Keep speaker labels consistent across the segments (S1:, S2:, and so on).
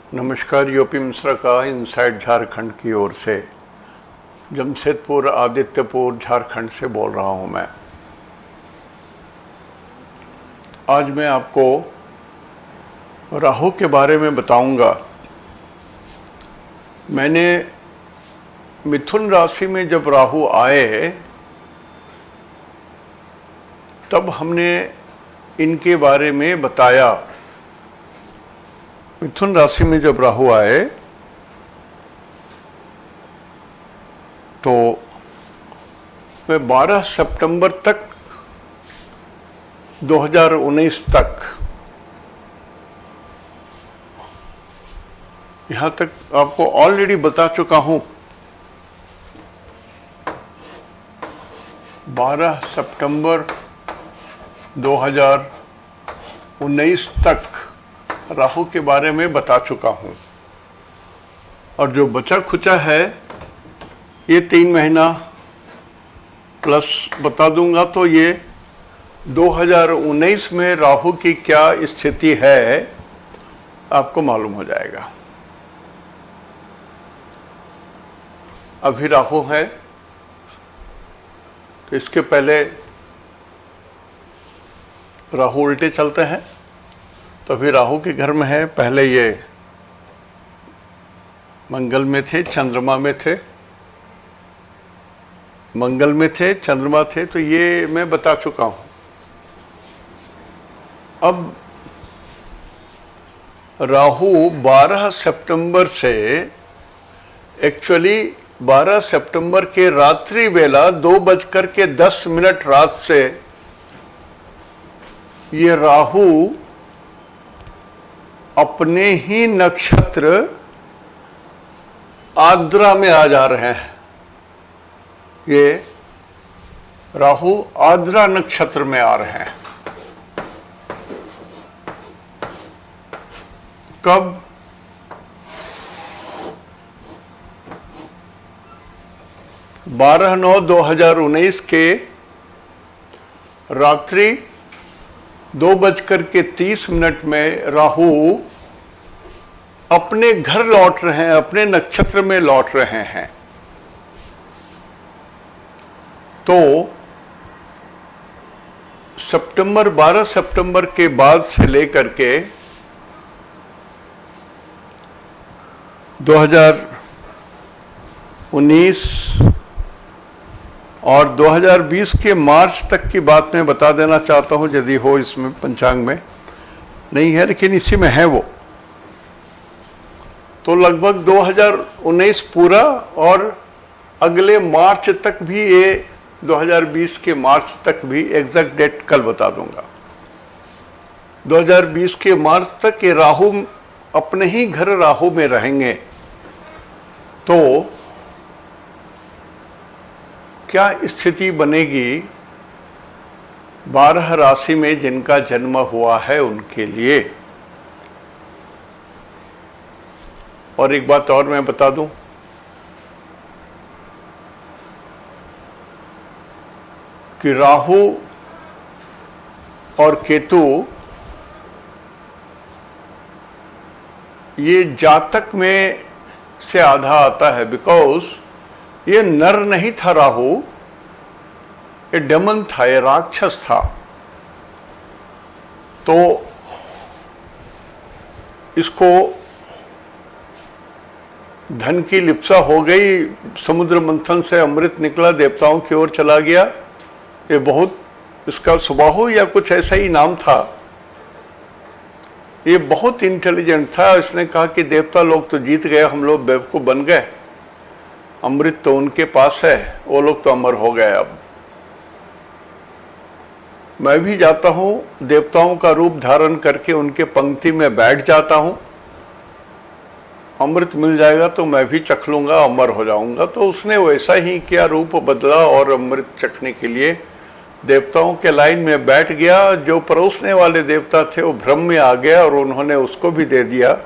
S1: नमस्कार। यूपी मिश्रा का इनसाइड झारखंड की ओर से जमशेदपुर आदित्यपुर झारखंड से बोल रहा हूं मैं। आज मैं आपको राहु के बारे में बताऊंगा। मैंने मिथुन राशि में जब राहु आए तब हमने इनके बारे में बताया। मिथुन राशि में जब राहु आए तो मैं 12 सितंबर तक 2019 तक यहां तक आपको ऑलरेडी बता चुका हूं। 12 सितंबर 2019 तक राहु के बारे में बता चुका हूं, और जो बचा खुचा है ये 3 महीना प्लस बता दूंगा। तो ये 2019 में राहु की क्या स्थिति है आपको मालूम हो जाएगा। अभी राहु है तो इसके पहले राहु उल्टे चलते हैं, तो अभी राहु के घर में है। पहले ये मंगल में थे, चंद्रमा में थे, मंगल में थे, चंद्रमा थे, तो ये मैं बता चुका हूं। अब राहु 12 सितंबर से एक्चुअली 12 सितंबर के रात्रि बेला 2:10 रात से ये राहु अपने ही नक्षत्र आद्रा में आ जा रहे हैं। ये राहु आद्रा नक्षत्र में आ रहे हैं। कब? 12/9/2019 के रात्रि 2:30 में राहु अपने घर लौट रहे हैं, अपने नक्षत्र में लौट रहे हैं। तो 12 सितंबर के बाद से लेकर के 2019 और 2020 के मार्च तक की बात मैं बता देना चाहता हूं, यदि हो इसमें पंचांग में नहीं है, लेकिन इसी में है वो। तो लगभग 2019 पूरा और अगले मार्च तक भी, ये 2020 के मार्च तक भी, एग्जैक्ट डेट कल बता दूंगा। 2020 के मार्च तक ये राहु अपने ही घर राहु में रहेंगे। तो क्या स्थिति बनेगी 12 राशि में जिनका जन्म हुआ है उनके लिए। और एक बात और मैं बता दूं कि राहु और केतु ये जातक में से आधा आता है, बिकॉज ये नर नहीं था राहु, ये डेमन था, ये राक्षस था। तो इसको धन की लिप्सा हो गई, समुद्र मंथन से अमृत निकला, देवताओं की ओर चला गया। ये बहुत, इसका सुबाहु या कुछ ऐसा ही नाम था। ये बहुत इंटेलिजेंट था। इसने कहा कि देवता लोग तो जीत गए, हम लोग बेवकूफ बन गए, अमृत तो उनके पास है, वो लोग तो अमर हो गए। अब मैं भी जाता हूं, देवताओं का रूप धारण करके उनके पंक्ति में बैठ जाता हूं, अमृत मिल जाएगा तो मैं भी चख लूंगा, अमर हो जाऊंगा। तो उसने वैसा ही किया, रूप बदला और अमृत चखने के लिए देवताओं के लाइन में बैठ गया। जो परोसने वाले देवता थे वो भ्रम में आ गया और उन्होंने उसको भी दे दिया।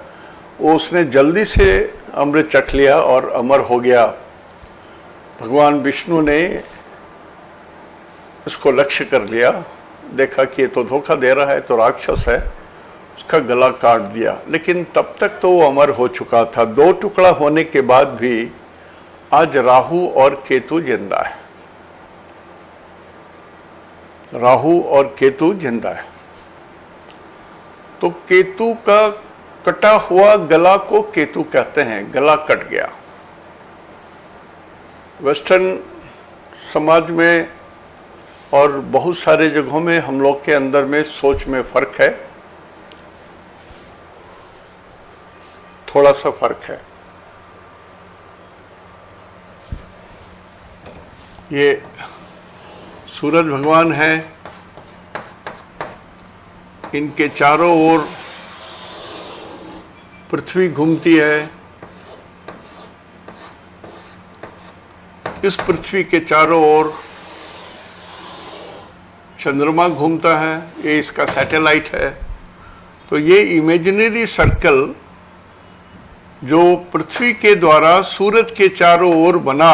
S1: वो उसने जल्दी से अमृत चख लिया और अमर हो गया। भगवान विष्णु ने इसको लक्ष्य कर लिया, देखा कि ये तो धोखा दे रहा है, तो राक्षस है, उसका गला काट दिया, लेकिन तब तक तो वो अमर हो चुका था। 2 टुकड़ा होने के बाद भी आज राहु और केतु जिंदा है, राहु और केतु जिंदा है। तो केतु का कटा हुआ गला को केतु कहते हैं, गला कट गया। वेस्टर्न समाज में और बहुत सारे जगहों में हम लोग के अंदर में सोच में फर्क है, थोड़ा सा फर्क है। ये सूरज भगवान है, इनके चारों ओर पृथ्वी घूमती है, इस पृथ्वी के चारों ओर चंद्रमा घूमता है, ये इसका सैटेलाइट है। तो ये इमेजिनरी सर्कल जो पृथ्वी के द्वारा सूरज के चारों ओर बना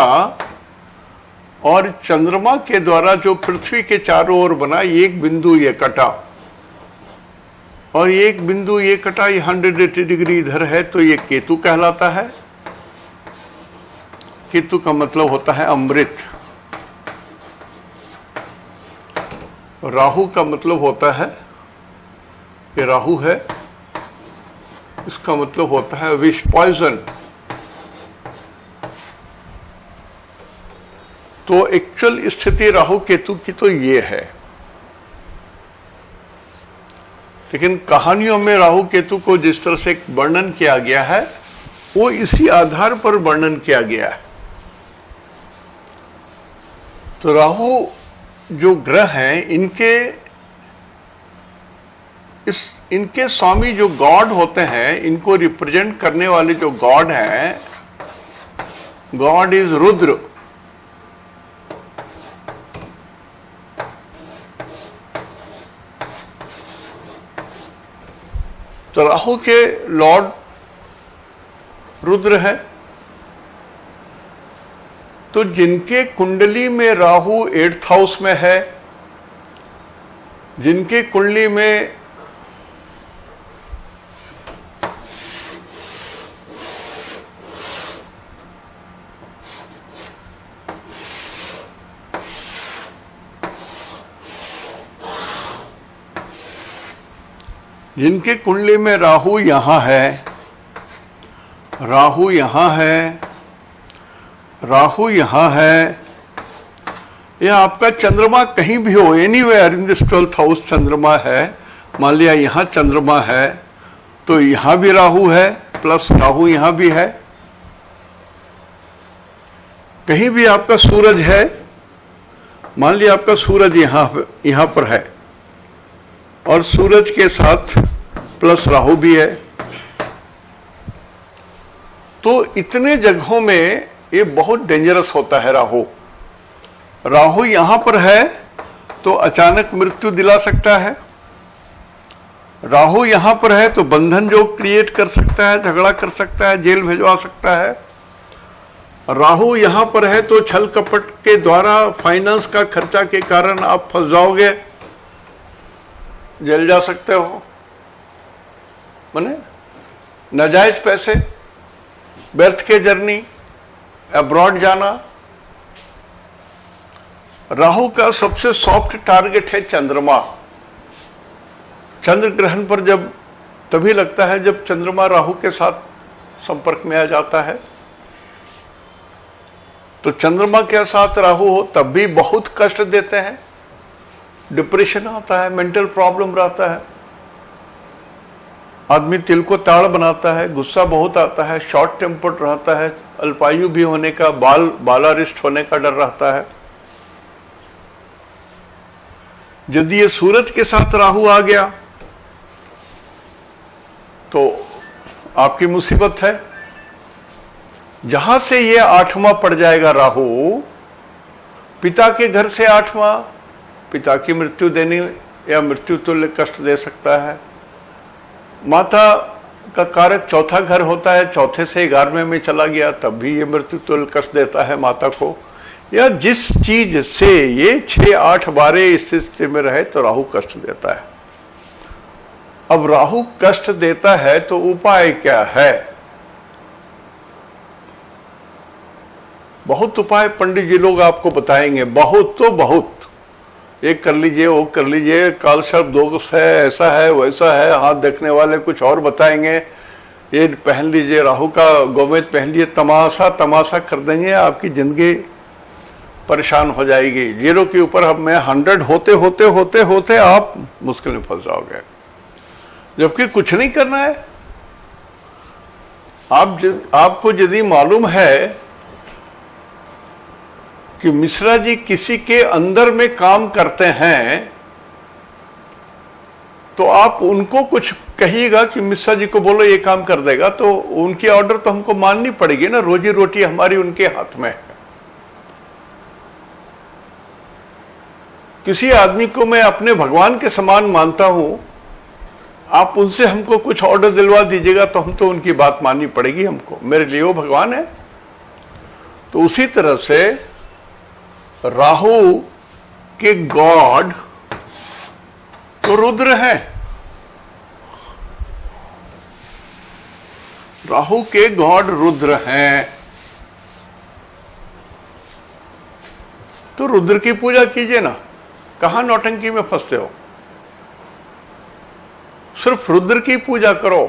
S1: और चंद्रमा के द्वारा जो पृथ्वी के चारों ओर बना, एक बिंदु ये कटा और एक बिंदु ये कटा, ये 180 डिग्री इधर है, तो ये केतु कहलाता है। केतु का मतलब होता है अमृत। राहु का मतलब होता है, ये राहु है, इसका मतलब होता है विष, पॉइजन। तो एक्चुअल स्थिति राहु केतु की तो ये है, लेकिन कहानियों में राहु केतु को जिस तरह से वर्णन किया गया है वो इसी आधार पर वर्णन किया गया है। तो राहु जो ग्रह हैं, इनके स्वामी जो गॉड होते हैं, इनको रिप्रेजेंट करने वाले जो गॉड हैं, गॉड इज रुद्र। तो राहु के लॉर्ड रुद्र है। तो जिनके कुंडली में राहु 8th हाउस में है, जिनके कुंडली में जिनके कुंडली में राहु यहां है, राहु यहां है, राहु यहां है, या आपका चंद्रमा कहीं भी हो, anywhere in this 12th house चंद्रमा है, मान लिया यहां चंद्रमा है, तो यहां भी राहु है, प्लस राहु यहां भी है। कहीं भी आपका सूरज है, मान लिया आपका सूरज यहां पर है और सूरज के साथ प्लस राहु भी है, तो इतने जगहों में ये बहुत डेंजरस होता है राहु। राहु यहां पर है तो अचानक मृत्यु दिला सकता है, राहु यहां पर है तो बंधन जो क्रिएट कर सकता है, झगड़ा कर सकता है, जेल भिजवा सकता है। राहु यहां पर है तो छल कपट के द्वारा फाइनेंस का खर्चा के कारण आप फंस जाओगे, जल जा सकते हो, माने नाजायज पैसे, व्यर्थ के जर्नी, अब्रॉड जाना। राहु का सबसे सॉफ्ट टारगेट है चंद्रमा। चंद्र ग्रहण पर जब तभी लगता है जब चंद्रमा राहु के साथ संपर्क में आ जाता है। तो चंद्रमा के साथ राहु हो तब भी बहुत कष्ट देते हैं, डिप्रेशन आता है, मेंटल प्रॉब्लम रहता है, आदमी तिल को ताड़ बनाता है, गुस्सा बहुत आता है, शॉर्ट टेम्पर्ड रहता है, अल्पायु भी होने का, बालारिष्ट होने का डर रहता है। यदि ये सूरज के साथ राहु आ गया तो आपकी मुसीबत है। जहां से ये 8वां पड़ जाएगा राहु, पिता के घर से 8वां, पिता की मृत्यु देने या मृत्यु तुल्य कष्ट दे सकता है। माता का कारक चौथा घर होता है, चौथे से 11वें में चला गया तब भी ये मृत्यु तुल्य कष्ट देता है माता को। या जिस चीज से ये 6, 8, 12 स्थिति में रहे तो राहु कष्ट देता है। अब राहु कष्ट देता है तो उपाय क्या है? बहुत उपाय पंडित जी लोग आपको बताएंगे, बहुत तो बहुत। एक कर लीजिए, वो कर लीजिए, काल सर्प दोष है, ऐसा है वैसा है, हाथ देखने वाले कुछ और बताएंगे, ये पहन लीजिए, राहु का गोमेद पहन लीजिए, तमाशा तमाशा कर देंगे, आपकी जिंदगी परेशान हो जाएगी। 0 के ऊपर अब मैं 100 होते होते होते होते आप मुश्किल में फंस जाओगे, जबकि कुछ नहीं करना है। आपको यदि मालूम है कि मिश्रा जी किसी के अंदर में काम करते हैं, तो आप उनको कुछ कहिएगा कि मिश्रा जी को बोलो ये काम कर देगा, तो उनकी ऑर्डर तो हमको माननी पड़ेगी ना। रोजी रोटी हमारी उनके हाथ में है। किसी आदमी को मैं अपने भगवान के समान मानता हूं, आप उनसे हमको कुछ ऑर्डर दिलवा दीजिएगा तो हम तो उनकी बात माननी पड़ेगी हमको, मेरे लिए वो भगवान है। तो उसी तरह से राहु के गॉड तो रुद्र है, राहु के गॉड रुद्र हैं, तो रुद्र की पूजा कीजिए ना। कहां नौटंकी में फंसते हो? सिर्फ रुद्र की पूजा करो।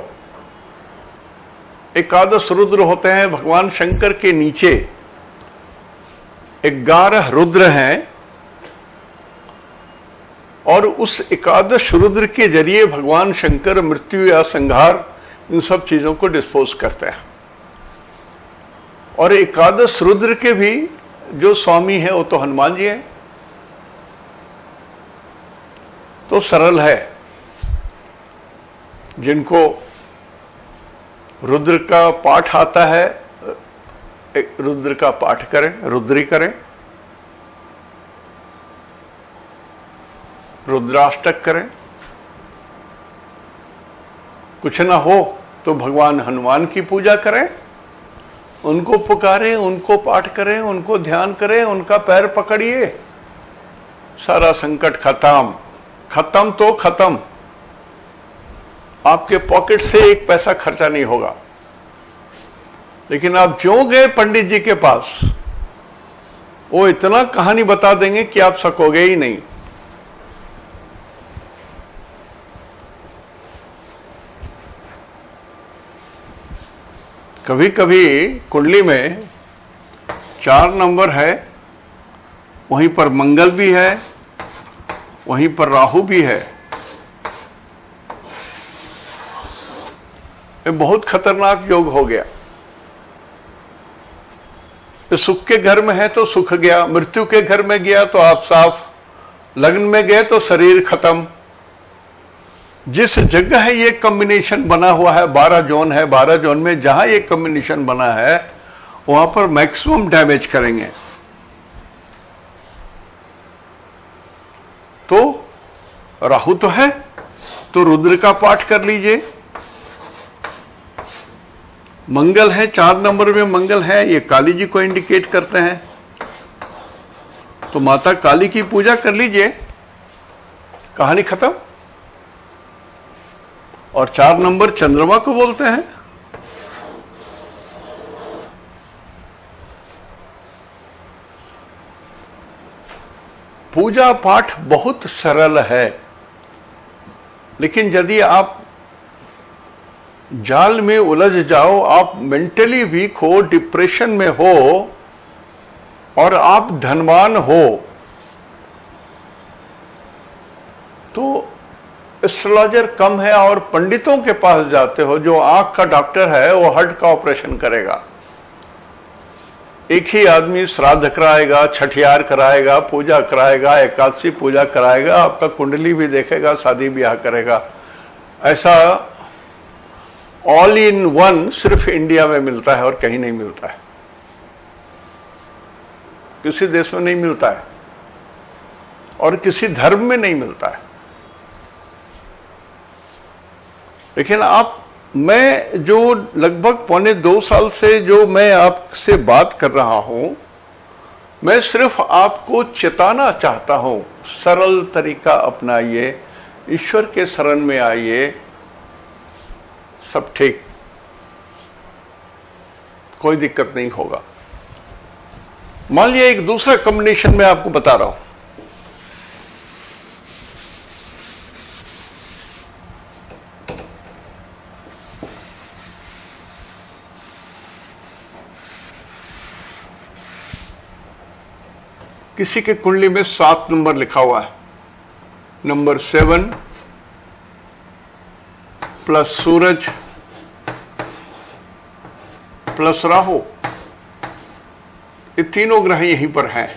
S1: एकादश रुद्र होते हैं भगवान शंकर के नीचे, 11 रुद्र हैं, और उस एकादश रुद्र के जरिए भगवान शंकर मृत्यु या संहार इन सब चीजों को डिस्पोज करते हैं। और एकादश रुद्र के भी जो स्वामी है वो तो हनुमान जी हैं। तो सरल है, जिनको रुद्र का पाठ आता है, रुद्र का पाठ करें, रुद्री करें, रुद्राष्टक करें। कुछ ना हो तो भगवान हनुमान की पूजा करें, उनको पुकारें, उनको पाठ करें, उनको ध्यान करें, उनका पैर पकड़िए, सारा संकट खत्म। खत्म तो खत्म, आपके पॉकेट से एक पैसा खर्चा नहीं होगा। लेकिन आप जो गए पंडित जी के पास, वो इतना कहानी बता देंगे कि आप सकोगे ही नहीं। कभी कभी कुंडली में 4 नंबर है, वहीं पर मंगल भी है, वहीं पर राहु भी है। ये बहुत खतरनाक योग हो गया। सुख के घर में है तो सुख गया, मृत्यु के घर में गया तो आप साफ, लग्न में गए तो शरीर खत्म। जिस जगह है ये कॉम्बिनेशन बना हुआ है, 12 जोन है, 12 जोन में जहां ये कॉम्बिनेशन बना है वहां पर मैक्सिमम डैमेज करेंगे। तो राहु तो है, तो रुद्र का पाठ कर लीजिए। मंगल है, 4 नंबर में मंगल है, ये काली जी को इंडिकेट करते हैं, तो माता काली की पूजा कर लीजिए, कहानी खत्म। और 4 नंबर चंद्रमा को बोलते हैं। पूजा पाठ बहुत सरल है, लेकिन यदि आप जाल में उलझ जाओ, आप मेंटली वीक हो, डिप्रेशन में हो और आप धनवान हो, तो एस्ट्रोलॉजर कम है और पंडितों के पास जाते हो। जो आंख का डॉक्टर है वो हार्ट का ऑपरेशन करेगा। एक ही आदमी श्राद्ध कराएगा, छठियार कराएगा, पूजा कराएगा, एकादशी पूजा कराएगा, आपका कुंडली भी देखेगा, शादी ब्याह करेगा। ऐसा ऑल इन वन सिर्फ इंडिया में मिलता है और कहीं नहीं मिलता है, किसी देश में नहीं मिलता है और किसी धर्म में नहीं मिलता है। लेकिन मैं जो लगभग 1.25 साल से जो मैं आपसे बात कर रहा हूं, मैं सिर्फ आपको चेताना चाहता हूं, सरल तरीका अपनाइए, ईश्वर के शरण में आइए, सब ठीक, कोई दिक्कत नहीं होगा। मान लिया एक दूसरा कॉम्बिनेशन मैं आपको बता रहा हूं। किसी के कुंडली में 7 नंबर लिखा हुआ है, नंबर 7 प्लस सूरज प्लस राहु, ये तीनों ग्रह यहीं पर हैं।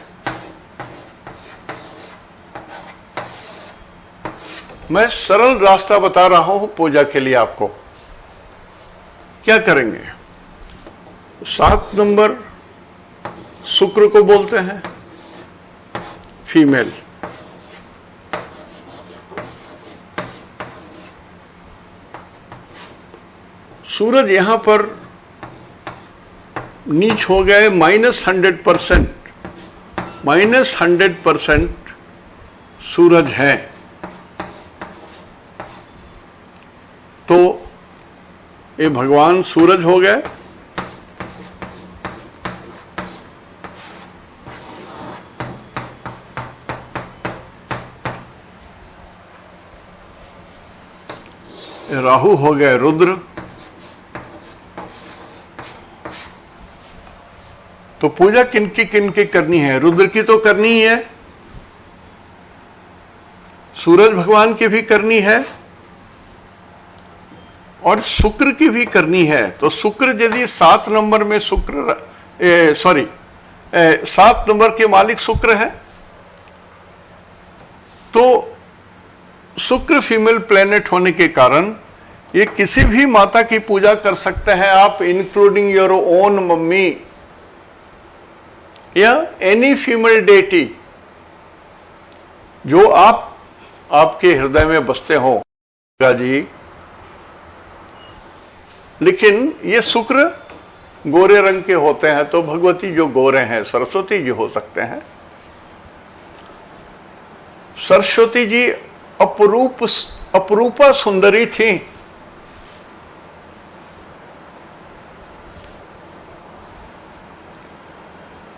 S1: मैं सरल रास्ता बता रहा हूं पूजा के लिए। आपको क्या करेंगे? 7 नंबर शुक्र को बोलते हैं, फीमेल। सूरज यहां पर नीच हो गए -100%, -100% सूरज है। तो ये भगवान सूरज हो गए। राहु हो गए रुद्र। तो पूजा किनकी करनी है? रुद्र की तो करनी ही है, सूरज भगवान की भी करनी है, और शुक्र की भी करनी है। तो शुक्र यदि 7 नंबर में शुक्र 7 नंबर के मालिक शुक्र है, तो शुक्र फीमेल प्लेनेट होने के कारण ये किसी भी माता की पूजा कर सकते हैं आप, इंक्लूडिंग योर ओन मम्मी या एनी फीमेल डेटी जो आपके हृदय में बसते हो जी। लेकिन ये शुक्र गोरे रंग के होते हैं, तो भगवती जो गोरे हैं सरस्वती जी हो सकते हैं। सरस्वती जी अपरूपा सुंदरी थी।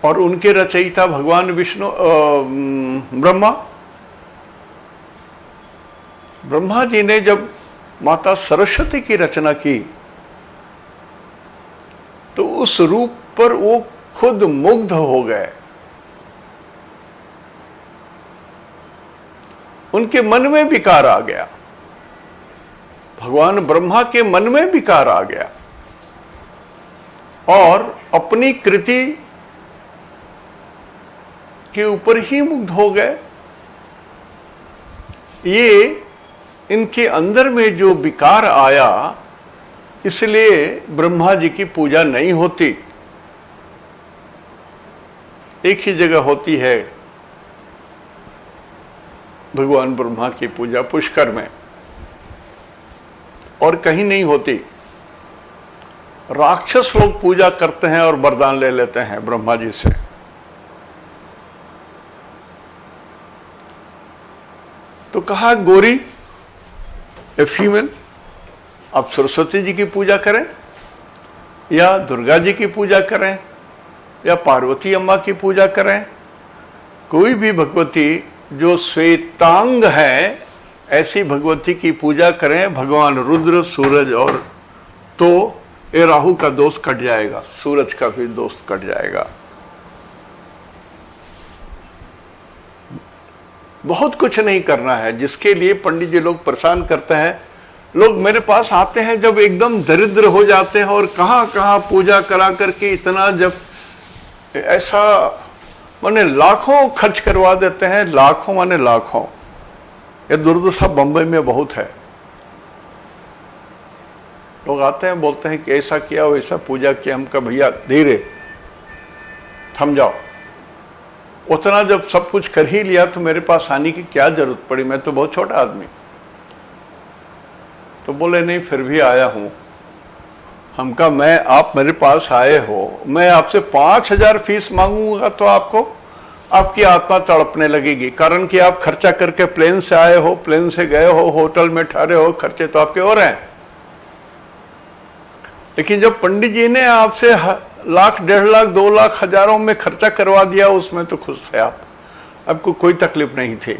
S1: और उनके रचयिता भगवान विष्णु ब्रह्मा जी ने जब माता सरस्वती की रचना की तो उस रूप पर वो खुद मुग्ध हो गए। उनके मन में विकार आ गया, भगवान ब्रह्मा के मन में विकार आ गया, और अपनी कृति के ऊपर ही मुग्ध हो गए। ये इनके अंदर में जो विकार आया, इसलिए ब्रह्मा जी की पूजा नहीं होती। एक ही जगह होती है भगवान ब्रह्मा की पूजा, पुष्कर में, और कहीं नहीं होती। राक्षस लोग पूजा करते हैं और वरदान ले लेते हैं ब्रह्मा जी से। तो कहा गोरी ए फीमेल, आप सरस्वती जी की पूजा करें या दुर्गा जी की पूजा करें या पार्वती अम्मा की पूजा करें, कोई भी भगवती जो श्वेतांग है ऐसी भगवती की पूजा करें, भगवान रुद्र सूरज, और तो ये राहु का दोष कट जाएगा, सूरज का भी दोष कट जाएगा। बहुत कुछ नहीं करना है, जिसके लिए पंडित जी लोग परेशान करते हैं। लोग मेरे पास आते हैं जब एकदम दरिद्र हो जाते हैं और कहाँ कहाँ पूजा करा करके इतना, जब ऐसा माने लाखों खर्च करवा देते हैं, लाखों माने लाखों। ये दुर्दशा बंबई में बहुत है। लोग आते हैं बोलते हैं कि ऐसा किया वैसा पूजा किया। हम कहा भैया धीरे थम जाओ, उतना जब सब कुछ कर ही लिया तो मेरे पास आने की क्या जरूरत पड़ी, मैं तो बहुत छोटा आदमी। तो बोले नहीं फिर भी आया हूं। हम कहा मैं, आप मेरे पास आए हो, मैं आपसे 5000 फीस मांगूंगा तो आपकी आत्मा तड़पने लगेगी, कारण कि आप खर्चा करके प्लेन से आए हो, प्लेन से गए हो, होटल में ठहरे हो, खर्चे तो आपके हो रहे हैं। लेकिन जब पंडित जी ने आपसे लाख, 1.5 लाख, 2 लाख, हजारों में खर्चा करवा दिया, उसमें तो खुश थे आप, आपको कोई तकलीफ नहीं थी।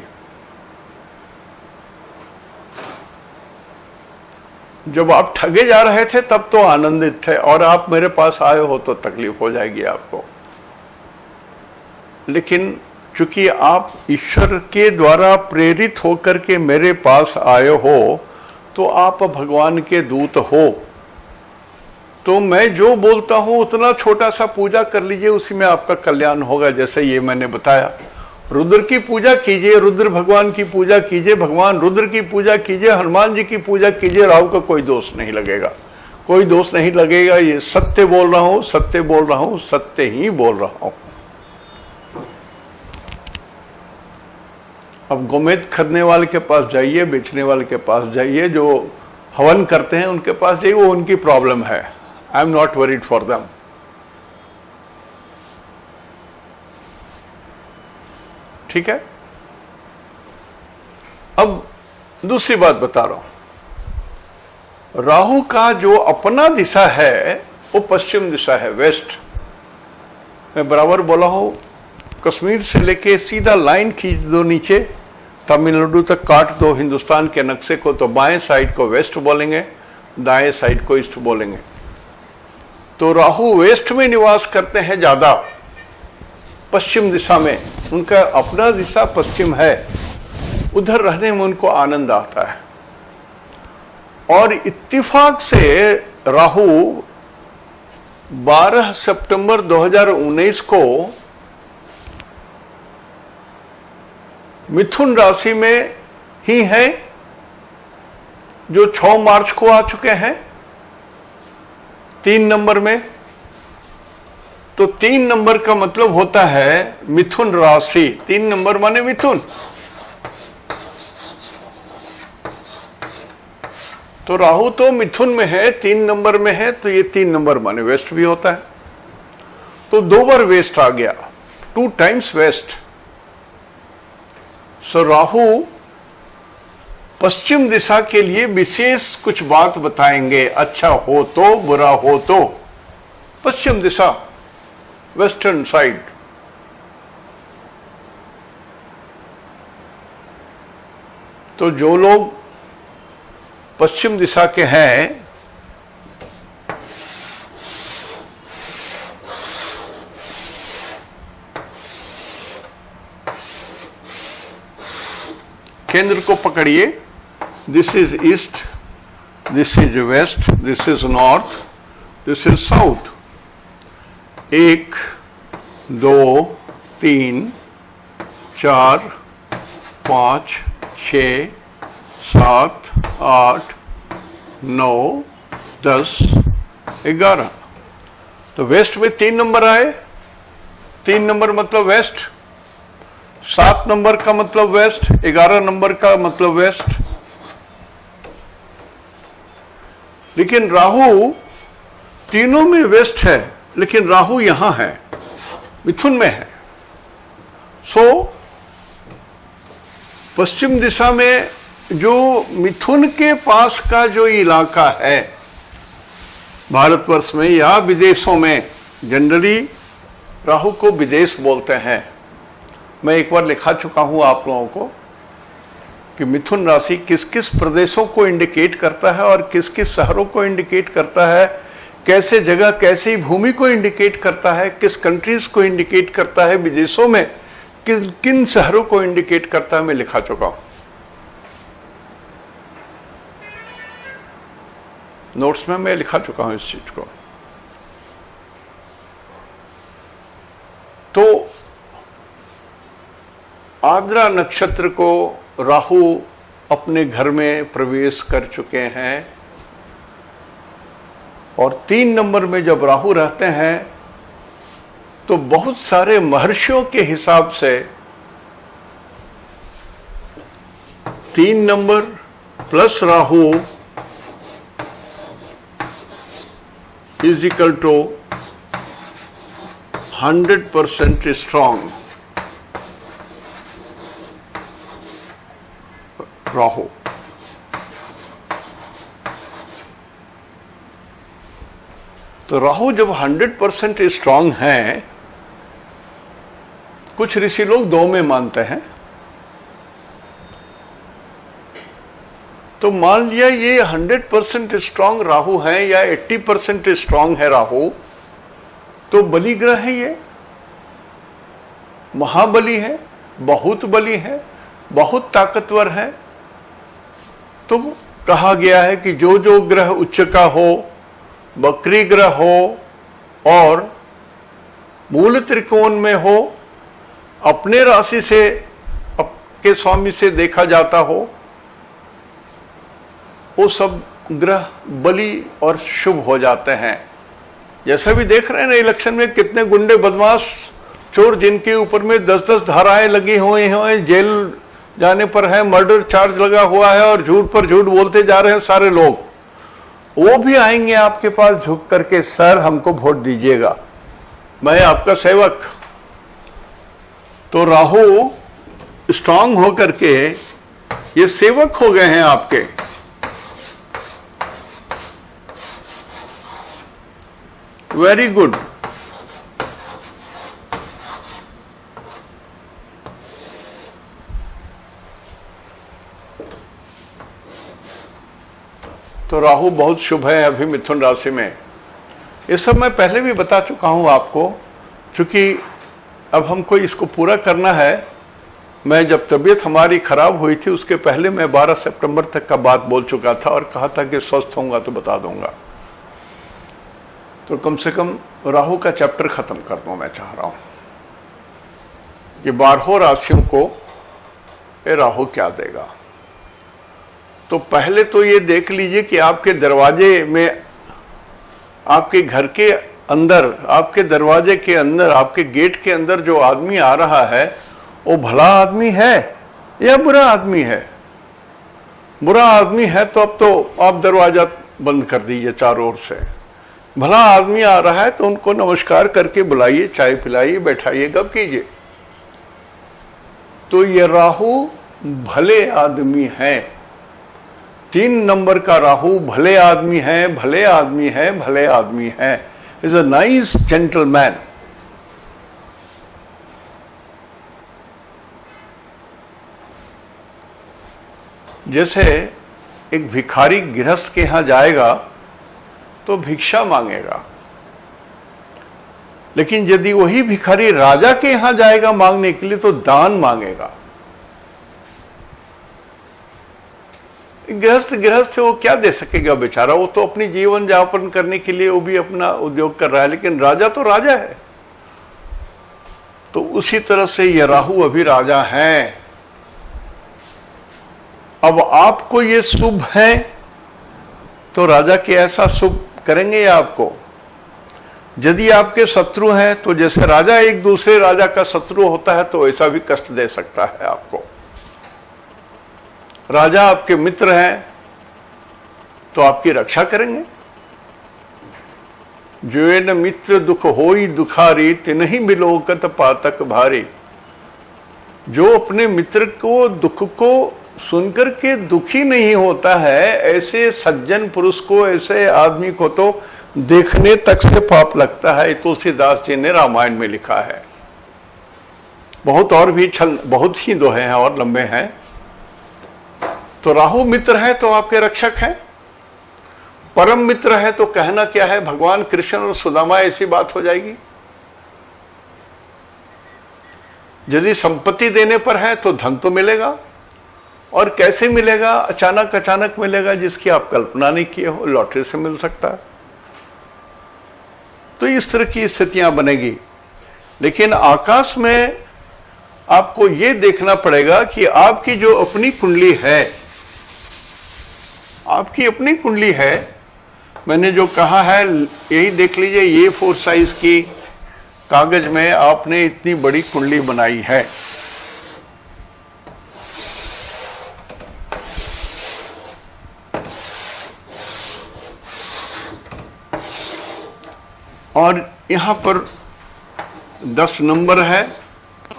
S1: जब आप ठगे जा रहे थे तब तो आनंदित थे, और आप मेरे पास आए हो तो तकलीफ हो जाएगी आपको। लेकिन चूंकि आप ईश्वर के द्वारा प्रेरित होकर के मेरे पास आए हो, तो आप भगवान के दूत हो, तो मैं जो बोलता हूं उतना छोटा सा पूजा कर लीजिए, उसी में आपका कल्याण होगा। जैसे ये मैंने बताया, रुद्र की पूजा कीजिए, रुद्र भगवान की पूजा कीजिए, भगवान रुद्र की पूजा कीजिए, हनुमान जी की पूजा कीजिए, राहु का कोई दोष नहीं लगेगा, कोई दोष नहीं लगेगा। ये सत्य बोल रहा हूं, सत्य बोल रहा हूं, सत्य ही बोल रहा हूं। अब गोमेद खरीदने वाले के पास जाइए, बेचने वाले के पास जाइए, जो हवन करते हैं उनके पास जाइए, वो उनकी प्रॉब्लम है। I am not worried for them. ठीक है। अब दूसरी बात बता रहा हूं, राहु का जो अपना दिशा है वो पश्चिम दिशा है, वेस्ट। मैं बराबर बोला हूं, कश्मीर से लेके सीधा लाइन खींच दो नीचे, तमिलनाडु तक काट दो हिंदुस्तान के नक्शे को, तो बाएं साइड को वेस्ट बोलेंगे, दाएं साइड को ईस्ट बोलेंगे। तो राहु वेस्ट में निवास करते हैं ज्यादा, पश्चिम दिशा में, उनका अपना दिशा पश्चिम है, उधर रहने में उनको आनंद आता है। और इत्तेफाक से राहु 12 सितंबर 2019 को मिथुन राशि में ही है, जो 6 मार्च को आ चुके हैं 3 नंबर में। तो 3 नंबर का मतलब होता है मिथुन राशि, 3 नंबर माने मिथुन। तो राहु तो मिथुन में है, 3 नंबर में है, तो ये 3 नंबर माने वेस्ट भी होता है। तो 2 बार वेस्ट आ गया, 2 टाइम्स वेस्ट। सो राहु पश्चिम दिशा के लिए विशेष कुछ बात बताएंगे, अच्छा हो तो, बुरा हो तो। पश्चिम दिशा, वेस्टर्न साइड। तो जो लोग पश्चिम दिशा के हैं, केंद्र को पकड़िए, this is east, this is west, this is north, this is south. 1 2 3 4 5 6 7 8 9 10 11। तो वेस्ट में 3 नंबर आए, 3 नंबर मतलब वेस्ट, 7 नंबर का मतलब वेस्ट, 11 नंबर का मतलब वेस्ट। लेकिन राहु तीनों में वेस्ट है, लेकिन राहु यहां है, मिथुन में है। सो पश्चिम दिशा में जो मिथुन के पास का जो इलाका है भारतवर्ष में या विदेशों में, जनरली राहु को विदेश बोलते हैं। मैं एक बार लिखा चुका हूं आप लोगों को कि मिथुन राशि किस किस प्रदेशों को इंडिकेट करता है और किस किस शहरों को इंडिकेट करता है, कैसे जगह, कैसी भूमि को इंडिकेट करता है, किस कंट्रीज को इंडिकेट करता है, विदेशों में किन किन शहरों को इंडिकेट करता है, मैं लिखा चुका हूं। नोट्स में मैं लिखा चुका हूं इस चीज को। तो आद्रा नक्षत्र को राहु अपने घर में प्रवेश कर चुके हैं, और 3 नंबर में जब राहु रहते हैं तो बहुत सारे महर्षियों के हिसाब से 3 number plus Rahu is equal to 100% strong Rahu. तो राहु जब 100% स्ट्रांग है, कुछ ऋषि लोग 2 में मानते हैं, तो मान लिया ये 100% स्ट्रांग राहु है या 80% स्ट्रांग है राहु, तो बलि ग्रह है, ये महाबली है, बहुत बली है, बहुत ताकतवर है। तो कहा गया है कि जो जो ग्रह उच्च का हो, वक्री ग्रह हो और मूल त्रिकोण में हो, अपने राशि से के स्वामी से देखा जाता हो, वो सब ग्रह बली और शुभ हो जाते हैं। जैसा भी देख रहे हैं ना इलेक्शन में, कितने गुंडे बदमाश चोर जिनके ऊपर में 10-10 धाराएं लगी हुई हैं, जेल जाने पर है, मर्डर चार्ज लगा हुआ है और झूठ पर झूठ बोलते जा रहे हैं सारे लोग, वो भी आएंगे आपके पास झुक करके, सर हमको वोट दीजिएगा, मैं आपका सेवक। तो राहु स्ट्रांग होकर के ये सेवक हो गए हैं आपके। Very good. तो राहु बहुत शुभ है अभी मिथुन राशि में। ये सब मैं पहले भी बता चुका हूं आपको, क्योंकि अब हमको इसको पूरा करना है। मैं जब तबीयत हमारी खराब हुई थी उसके पहले मैं 12 सितंबर तक का बात बोल चुका था और कहा था कि स्वस्थ होऊंगा तो बता दूंगा। तो कम से कम राहु का चैप्टर खत्म कर दूं मैं चाह रहा हूं कि 12 राशियों को ये राहु क्या देगा। तो पहले तो ये देख लीजिए कि आपके दरवाजे में, आपके घर के अंदर, आपके दरवाजे के अंदर, आपके गेट के अंदर जो आदमी आ रहा है वो भला आदमी है या बुरा आदमी है। बुरा आदमी है तो अब तो आप दरवाजा बंद कर दीजिए चारों ओर से। भला आदमी आ रहा है तो उनको नमस्कार करके बुलाइए, चाय पिलाइए, बैठाइए, गप कीजिए। तो ये राहु भले आदमी है। 3 नंबर का राहु भले आदमी है, भले आदमी है, भले आदमी है। Is a nice gentleman. जैसे एक भिखारी गृहस्थ के यहां जाएगा तो भिक्षा मांगेगा, लेकिन यदि वही भिखारी राजा के यहां जाएगा मांगने के लिए तो दान मांगेगा। गृहस्थ वो क्या दे सकेगा बेचारा, वो तो अपनी जीवन यापन करने के लिए वो भी अपना उद्योग कर रहा है, लेकिन राजा तो राजा है। तो उसी तरह से ये राहु अभी राजा है। अब आपको ये शुभ है तो राजा के ऐसा शुभ करेंगे आपको। यदि आपके शत्रु हैं तो जैसे राजा एक दूसरे राजा का शत्रु होता है तो ऐसा भी कष्ट दे सकता है आपको। राजा आपके मित्र हैं तो आपकी रक्षा करेंगे। जो न मित्र दुख होई दुखारी, तिनहि बिलोकत पातक भारी। जो अपने मित्र को दुख को सुनकर के दुखी नहीं होता है, ऐसे सज्जन पुरुष को, ऐसे आदमी को तो देखने तक से पाप लगता है। तुलसीदास जी ने रामायण में लिखा है। बहुत और भी बहुत ही दोहे हैं और लंबे हैं। तो राहु मित्र है तो आपके रक्षक हैं। परम मित्र है तो कहना क्या है, भगवान कृष्ण और सुदामा ऐसी बात हो जाएगी। यदि संपत्ति देने पर है तो धन तो मिलेगा, और कैसे मिलेगा, अचानक मिलेगा, जिसकी आप कल्पना नहीं किए हो, लॉटरी से मिल सकता है। तो इस तरह की स्थितियां बनेगी। लेकिन आकाश में आपको यह देखना पड़ेगा कि आपकी जो अपनी कुंडली है, आपकी अपनी कुंडली है, मैंने जो कहा है यही देख लीजिए। ये 4 साइज की कागज में आपने इतनी बड़ी कुंडली बनाई है। और यहां पर 10 नंबर है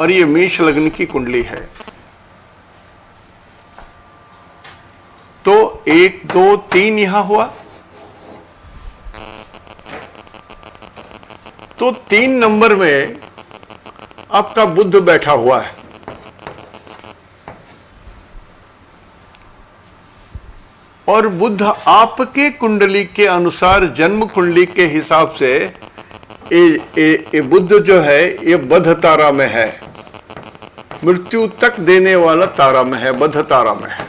S1: और ये मेष लग्न की कुंडली है। तो 1 2 3 यहां हुआ, तो 3 नंबर में आपका बुध बैठा हुआ है। और बुध आपके कुंडली के अनुसार, जन्म कुंडली के हिसाब से ये बुध जो है ये बध तारा में है, मृत्यु तक देने वाला तारा में है, बध तारा में है।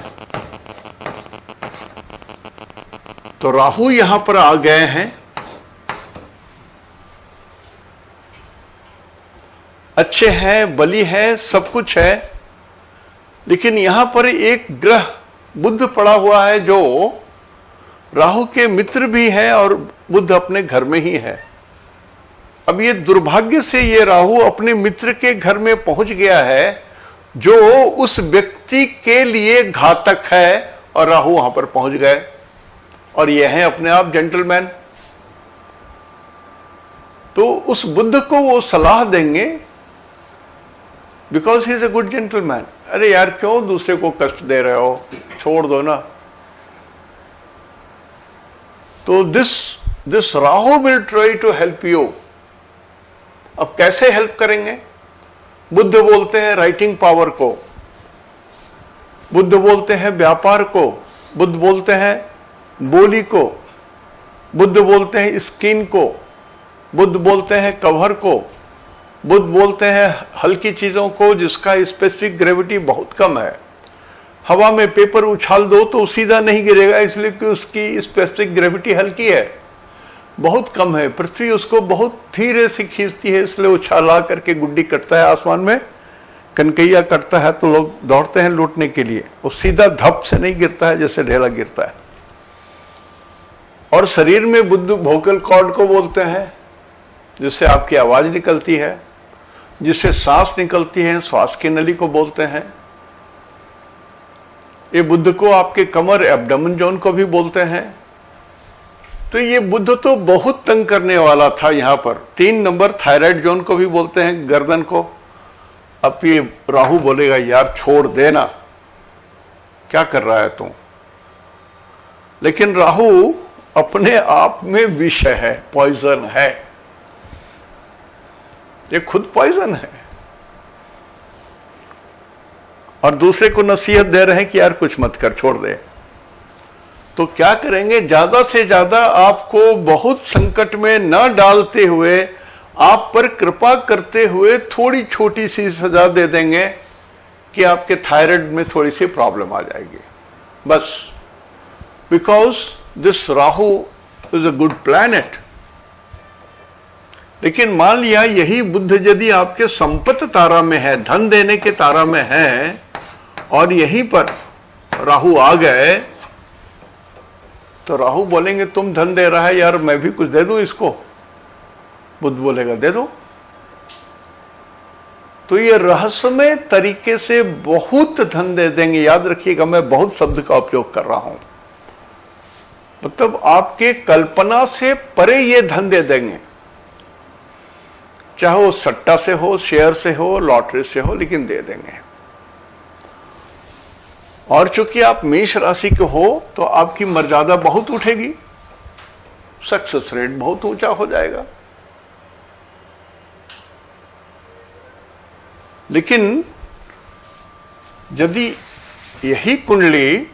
S1: तो राहु यहां पर आ गए हैं, अच्छे हैं, बली है, सब कुछ है, लेकिन यहां पर एक ग्रह बुध पड़ा हुआ है जो राहु के मित्र भी है और बुध अपने घर में ही है। अब ये दुर्भाग्य से ये राहु अपने मित्र के घर में पहुंच गया है जो उस व्यक्ति के लिए घातक है, और राहु वहां पर पहुंच गए, और ये है अपने आप जेंटलमैन। तो उस बुद्ध को वो सलाह देंगे, because he is a good gentleman, अरे यार क्यों दूसरे को कष्ट दे रहे हो, छोड़ दो ना। तो this Rahu will try to help you. अब कैसे हेल्प करेंगे? बुद्ध बोलते हैं राइटिंग पावर को, बुद्ध बोलते हैं व्यापार को, बुद्ध बोलते हैं बोली को, बुद्ध बोलते हैं स्किन को, बुद्ध बोलते हैं कवर को, बुद्ध बोलते हैं हल्की चीजों को जिसका स्पेसिफिक ग्रेविटी बहुत कम है। हवा में पेपर उछाल दो तो सीधा नहीं गिरेगा, इसलिए कि उसकी स्पेसिफिक ग्रेविटी हल्की है, बहुत कम है। पृथ्वी उसको बहुत धीरे से खींचती है, इसलिए उछाला करके गुड्डी कटता है आसमान में, कनकैया कटता है तो लोग दौड़ते हैं लूटने के लिए, वो सीधा धप से नहीं गिरता है जैसे ढेला गिरता है। और शरीर में बुद्ध वोकल कॉर्ड को बोलते हैं, जिससे आपकी आवाज निकलती है, जिससे सांस निकलती है, श्वास की नली को बोलते हैं। ये बुद्ध को आपके कमर एब्डोमेन जोन को भी बोलते हैं। तो ये बुद्ध तो बहुत तंग करने वाला था। यहां पर 3 नंबर थायराइड जोन को भी बोलते हैं, गर्दन को। अब ये राहु बोलेगा यार छोड़ देना, क्या कर रहा है तू। लेकिन राहु अपने आप में विष है, पॉइजन है, ये खुद पॉइजन है, और दूसरे को नसीहत दे रहे हैं कि यार कुछ मत कर, छोड़ दे। तो क्या करेंगे, ज्यादा से ज्यादा आपको बहुत संकट में न डालते हुए, आप पर कृपा करते हुए थोड़ी छोटी सी सजा दे देंगे कि आपके थायराइड में थोड़ी सी प्रॉब्लम आ जाएगी, बस। Because this Rahu is a good planet. लेकिन मान लिया यही बुध यदि आपके संपत्ति तारा में है, धन देने के तारा में है, और यहीं पर राहु आ गए, तो राहु बोलेंगे तुम धन दे रहा है यार, मैं भी कुछ दे दूं इसको। बुध बोलेगा दे दो। तो ये रहस्यमय तरीके से बहुत धन दे देंगे। याद रखिएगा, मैं बहुत शब्द का उपयोग कर रहा हूं, मतलब आपके कल्पना से परे ये धन दे देंगे, चाहे वो सट्टा से हो, शेयर से हो, लॉटरी से हो, लेकिन दे देंगे। और चूंकि आप मेष राशि के हो तो आपकी मर्यादा बहुत उठेगी, सक्सेस रेट बहुत ऊंचा हो जाएगा। लेकिन यदि यही कुंडली,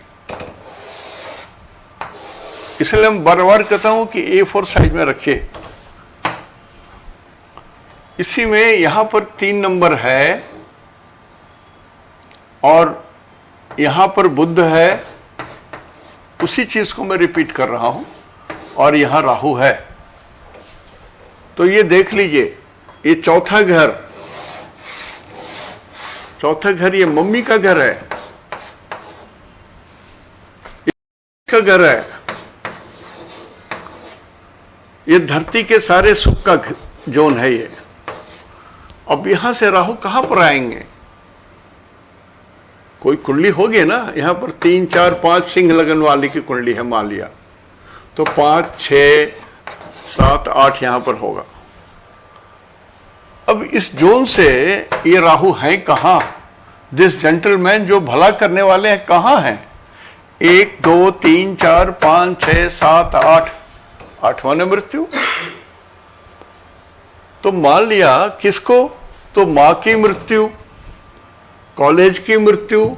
S1: इसलिए मैं बार बार कहता हूं कि A4 साइज में रखिए, इसी में यहां पर 3 नंबर है और यहां पर बुध है, उसी चीज को मैं रिपीट कर रहा हूं, और यहां राहु है। तो ये देख लीजिए, ये चौथा घर ये मम्मी का घर है, का घर है, ये धरती के सारे सुख का जोन है ये। अब यहां से राहु कहां पर आएंगे? कोई कुंडली होगी ना, यहां पर 3, 4, 5 सिंह लगन वाली की कुंडली है मान लिया, तो 5, 6, 7, 8 यहां पर होगा। अब इस जोन से ये राहु हैं कहां? दिस जेंटलमैन जो भला करने वाले हैं कहां हैं? 1, 2, 3, 4, 5, 6, 7, 8, 8वां मृत्यु। तो मान लिया किसको, तो मां की मृत्यु, कॉलेज की मृत्यु,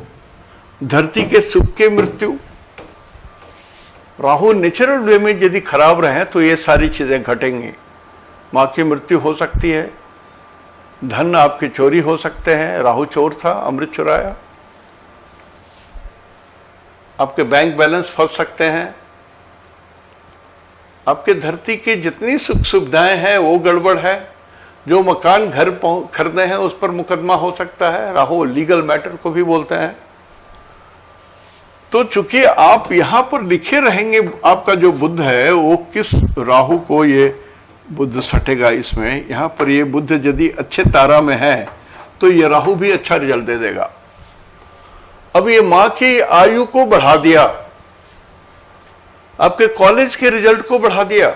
S1: धरती के सुख की मृत्यु। राहु नेचुरल वे में यदि खराब रहे तो ये सारी चीजें घटेंगी। मां की मृत्यु हो सकती है, धन आपके चोरी हो सकते हैं, राहु चोर था, अमृत चुराया, आपके बैंक बैलेंस फंस सकते हैं, आपके धरती की जितनी सुख सुविधाएं हैं वो गड़बड़ है, जो मकान घर खरीदे हैं उस पर मुकदमा हो सकता है, राहु लीगल मैटर को भी बोलते हैं। तो चूंकि आप यहां पर लिखे रहेंगे, आपका जो बुध है वो किस राहु को, ये बुध सटेगा इसमें, यहां पर ये बुध यदि अच्छे तारा में है तो ये राहु भी अच्छा रिजल्ट दे देगा। अब ये मां की आयु को बढ़ा दिया, आपके कॉलेज के रिजल्ट को बढ़ा दिया,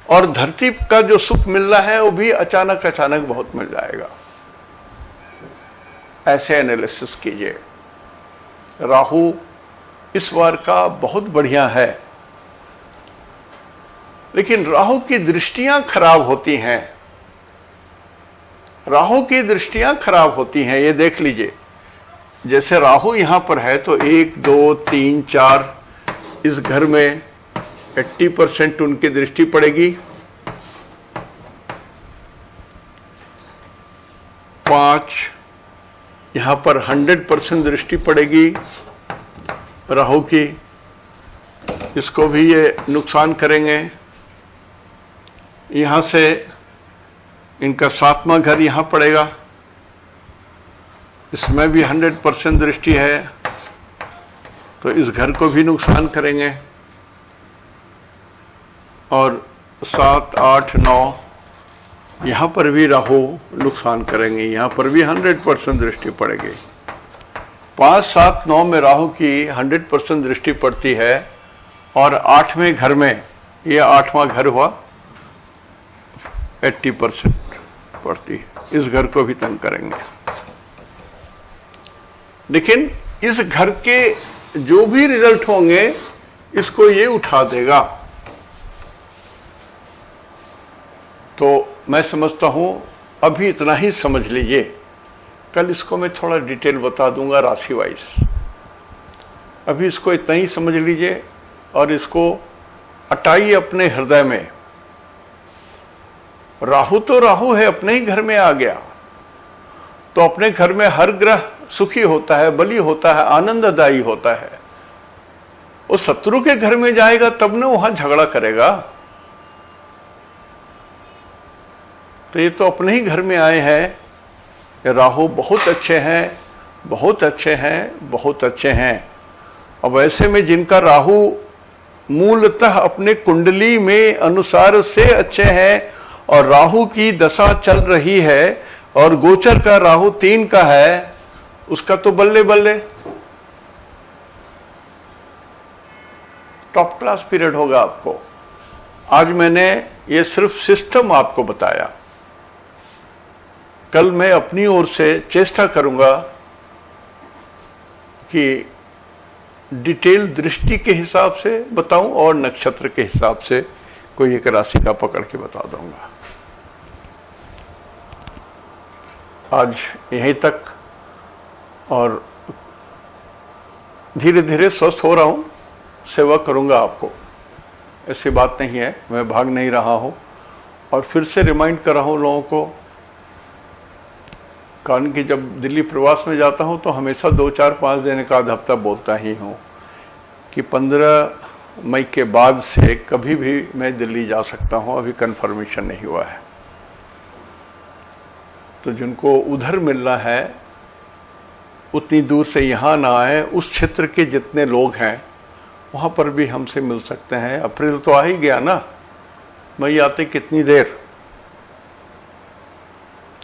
S1: और धरती का जो सुख मिलना है वो भी अचानक अचानक बहुत मिल जाएगा। ऐसे एनालिसिस कीजिए। राहु इस बार का बहुत बढ़िया है, लेकिन राहु की दृष्टियां खराब होती हैं, राहु की दृष्टियां खराब होती हैं। ये देख लीजिए, जैसे राहु यहां पर है तो 1 2 3 4 इस घर में 80% उनकी दृष्टि पड़ेगी, 5 यहां पर 100% दृष्टि पड़ेगी राहु की, इसको भी ये नुकसान करेंगे। यहां से इनका 7वां घर यहां पड़ेगा, इसमें भी 100% दृष्टि है, तो इस घर को भी नुकसान करेंगे। और 7 8 9 यहाँ पर भी राहु नुकसान करेंगे, यहाँ पर भी 100% दृष्टि पड़ेगी। 5 7 9 में राहु की 100% दृष्टि पड़ती है, और 8वें घर में, ये 8वां घर हुआ, 80% पड़ती है। इस घर को भी तंग करेंगे। लेकिन इस घर के जो भी रिजल्ट होंगे इसको ये उठा देगा। तो मैं समझता हूं अभी इतना ही समझ लीजिए, कल इसको मैं थोड़ा डिटेल बता दूंगा राशि वाइज। अभी इसको इतना ही समझ लीजिए और इसको हटाइए अपने हृदय में। राहु तो राहु है, अपने ही घर में आ गया, तो अपने घर में हर ग्रह सुखी होता है, बली होता है, आनंददायी होता है। वो शत्रु के घर में जाएगा तब ना वहां झगड़ा करेगा। तो ये तो अपने ही घर में आए हैं। राहु बहुत अच्छे हैं, बहुत अच्छे हैं, बहुत अच्छे हैं। अब ऐसे में जिनका राहु मूलतः अपने कुंडली में अनुसार से अच्छे हैं और राहु की दशा चल रही है और गोचर का राहु 3 का है, उसका तो बल्ले बल्ले टॉप क्लास पीरियड होगा आपको। आज मैंने ये सिर्फ सिस्टम आपको बताया, कल मैं अपनी ओर से चेष्टा करूंगा कि डिटेल दृष्टि के हिसाब से बताऊं और नक्षत्र के हिसाब से कोई एक राशि का पकड़ के बता दूंगा। आज यहीं तक, और धीरे धीरे स्वस्थ हो रहा हूं, सेवा करूंगा आपको, ऐसी बात नहीं है, मैं भाग नहीं रहा हूं। और फिर से रिमाइंड कर रहा हूं लोगों को, कारण कि जब दिल्ली प्रवास में जाता हूं तो हमेशा 2 4 5 दिन का आधा हफ्ता बोलता ही हूं कि 15 मई के बाद से कभी भी मैं दिल्ली जा सकता हूं, अभी कंफर्मेशन नहीं हुआ है। तो जिनको उधर मिलना है उतनी दूर से यहाँ ना आए, उस क्षेत्र के जितने लोग हैं वहाँ पर भी हमसे मिल सकते हैं। अप्रैल तो आ ही गया ना, मई आते कितनी देर,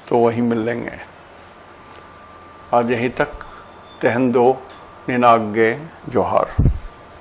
S1: तो वहीं मिल लेंगे। आज यहीं तक, तहन दो, निनाग्गे जोहार।